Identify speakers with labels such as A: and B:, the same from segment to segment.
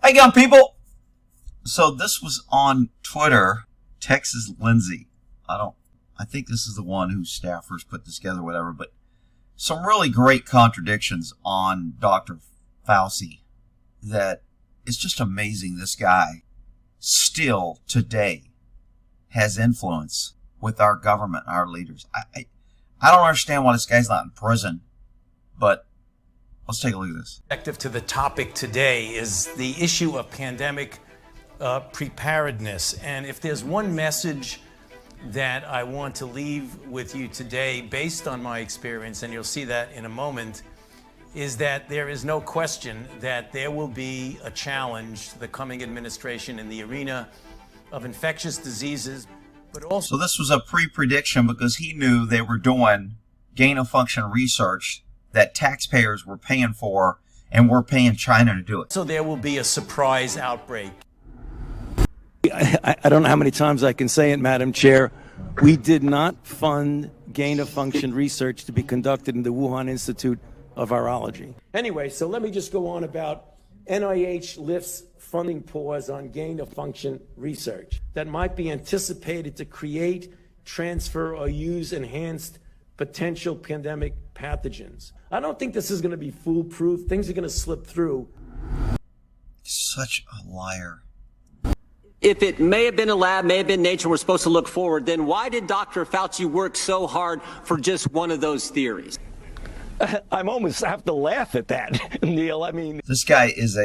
A: Hey, young people. So this was on Twitter. Texas Lindsay. I think this is the one whose staffers put this together, whatever, but some really great contradictions on Dr. Fauci that it's just amazing this guy still today has influence with our government, our leaders. I don't understand why this guy's not in prison, but let's take a look at this.
B: Objective to the topic today is the issue of pandemic preparedness. And if there's one message that I want to leave with you today, based on my experience, and you'll see that in a moment, is that there is no question that there will be a challenge to the coming administration in the arena of infectious diseases, but also...
A: So this was a pre-prediction because he knew they were doing gain-of-function research that taxpayers were paying for, and we're paying China to do it.
B: So there will be a surprise outbreak.
C: I don't know how many times I can say it, Madam Chair. We did not fund gain-of-function research to be conducted in the Wuhan Institute of Virology.
D: Anyway, so let me just go on about NIH lifts funding pause on gain-of-function research that might be anticipated to create, transfer, or use enhanced potential pandemic pathogens. I don't think this is going to be foolproof. Things are going to slip through.
A: Such a liar.
E: If it may have been a lab, may have been nature, we're supposed to look forward, then why did Dr. Fauci work so hard for just one of those theories?
C: I'm almost have to laugh at that, Neil. I mean,
A: this guy is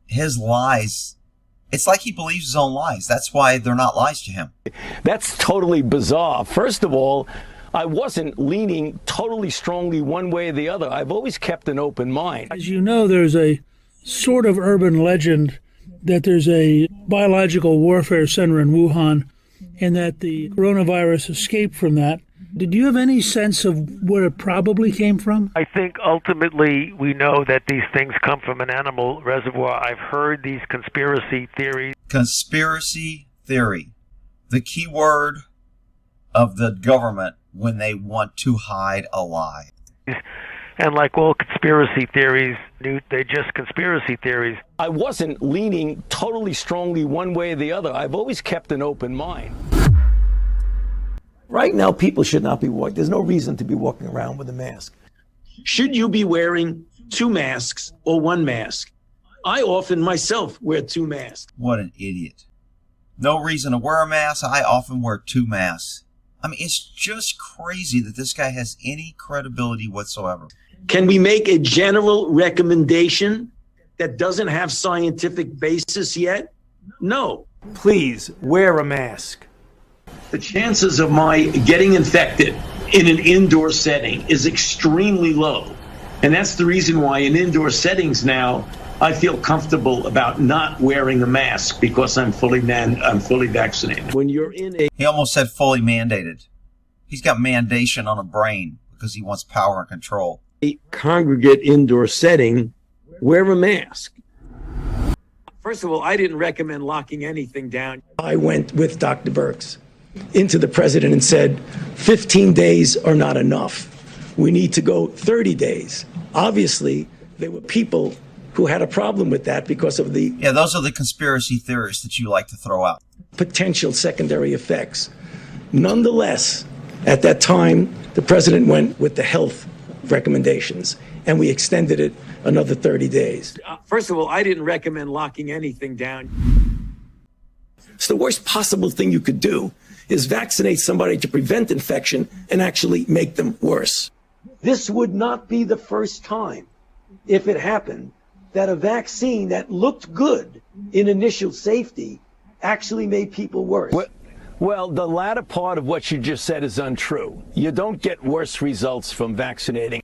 A: his lies, it's like he believes his own lies. That's why they're not lies to him.
C: That's totally bizarre. First of all, I wasn't leaning totally strongly one way or the other. I've always kept an open mind.
F: As you know, there's a sort of urban legend that there's a biological warfare center in Wuhan and that the coronavirus escaped from that. Did you have any sense of where it probably came from?
G: I think ultimately we know that these things come from an animal reservoir. I've heard these conspiracy theories.
A: Conspiracy theory. The key word of the government when they want to hide a lie.
G: And like all conspiracy theories, they're just conspiracy theories.
C: I wasn't leaning totally strongly one way or the other. I've always kept an open mind.
D: Right now, people should not be walking. There's no reason to be walking around with a mask. Should you be wearing 2 masks or 1 mask? I often myself wear 2 masks.
A: What an idiot. No reason to wear a mask. I often wear 2 masks. I mean, it's just crazy that this guy has any credibility whatsoever.
D: Can we make a general recommendation that doesn't have scientific basis yet? No. Please wear a mask. The chances of my getting infected in an indoor setting is extremely low. And that's the reason why in indoor settings now, I feel comfortable about not wearing a mask because I'm fully vaccinated. When you're in a...
A: He almost said fully mandated. He's got mandation on a brain because he wants power and control.
D: A congregate indoor setting, wear a mask. First of all, I didn't recommend locking anything down. I went with Dr. Birx into the president and said, 15 days are not enough. We need to go 30 days. Obviously, there were people who had a problem with that because of the...
A: Yeah, those are the conspiracy theories that you like to throw out.
D: Potential secondary effects. Nonetheless, at that time, the president went with the health recommendations, and we extended it another 30 days. First of all, I didn't recommend locking anything down. So the worst possible thing you could do is vaccinate somebody to prevent infection and actually make them worse. This would not be the first time, if it happened, that a vaccine that looked good in initial safety actually made people worse.
C: Well, the latter part of what you just said is untrue. You don't get worse results from vaccinating.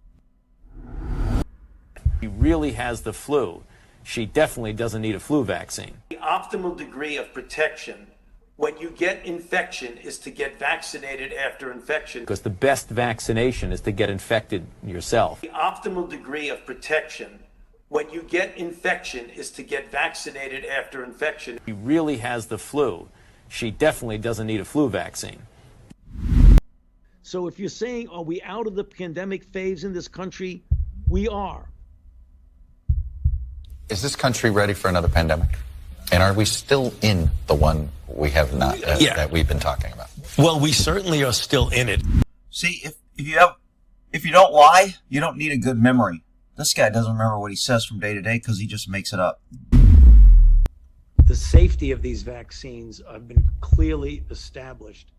B: She really has the flu. She definitely doesn't need a flu vaccine.
D: The optimal degree of protection when you get infection is to get vaccinated after infection.
B: Because the best vaccination is to get infected yourself.
D: The optimal degree of protection when you get infection is to get vaccinated after infection.
B: She really has the flu. She definitely doesn't need a flu vaccine.
D: So if you're saying, are we out of the pandemic phase in this country? We are.
H: Is this country ready for another pandemic? And are we still in the one we have not, that we've been talking about?
B: Well, we certainly are still in it.
A: See, if you don't lie, you don't need a good memory. This guy doesn't remember what he says from day to day because he just makes it up.
D: The safety of these vaccines have been clearly established.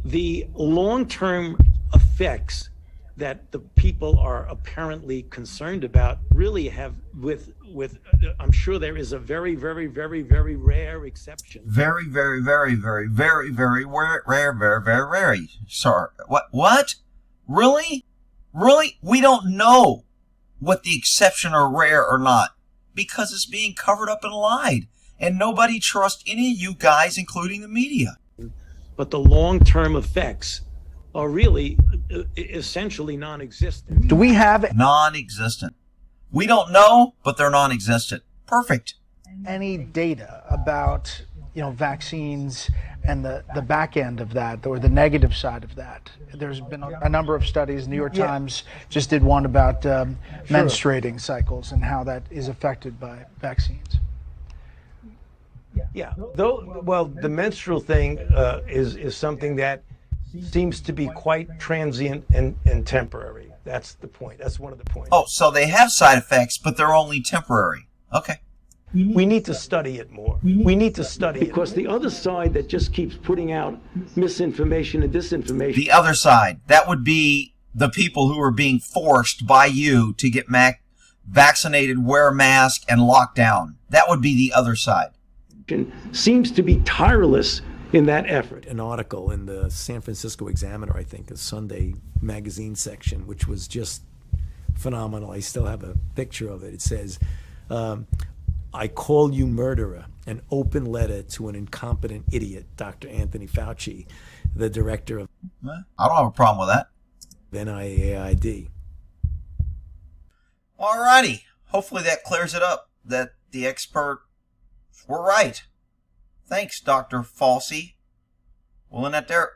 D: The long-term effects that the people are apparently concerned about really have with I'm sure there is a very, very, very, very rare exception.
A: Very, very, very, very, very, very rare, very, very rare. Sorry. What? Really? Really? We don't know what the exception are rare or not because it's being covered up and lied. And nobody trusts any of you guys, including the media.
D: But the long-term effects are really essentially non-existent.
I: Do we have
A: Non-existent. We don't know, but they're non-existent. Perfect.
I: any data about, vaccines and the back end of that, or the negative side of that? There's been a number of studies. New York Times just did one about menstruating cycles and how that is affected by vaccines.
J: Yeah, the menstrual thing is something that seems to be quite transient and temporary. That's the point. That's one of the points.
A: Oh, so they have side effects, but they're only temporary. Okay.
J: We need to study it more. We need to study it.
D: Because the other side that just keeps putting out misinformation and disinformation.
A: The other side, that would be the people who are being forced by you to get vaccinated, wear a mask, and locked down. That would be the other side.
D: Seems to be tireless in that effort.
B: An article in the San Francisco Examiner, I think, a Sunday magazine section, which was just phenomenal. I still have a picture of it. It says, I call you murderer, an open letter to an incompetent idiot, Dr. Anthony Fauci, the director of
A: I don't have a problem with that.
B: NIAID.
A: All righty. Hopefully that clears it up, that the expert were right. Thanks, Dr. Fauci. We'll end that there.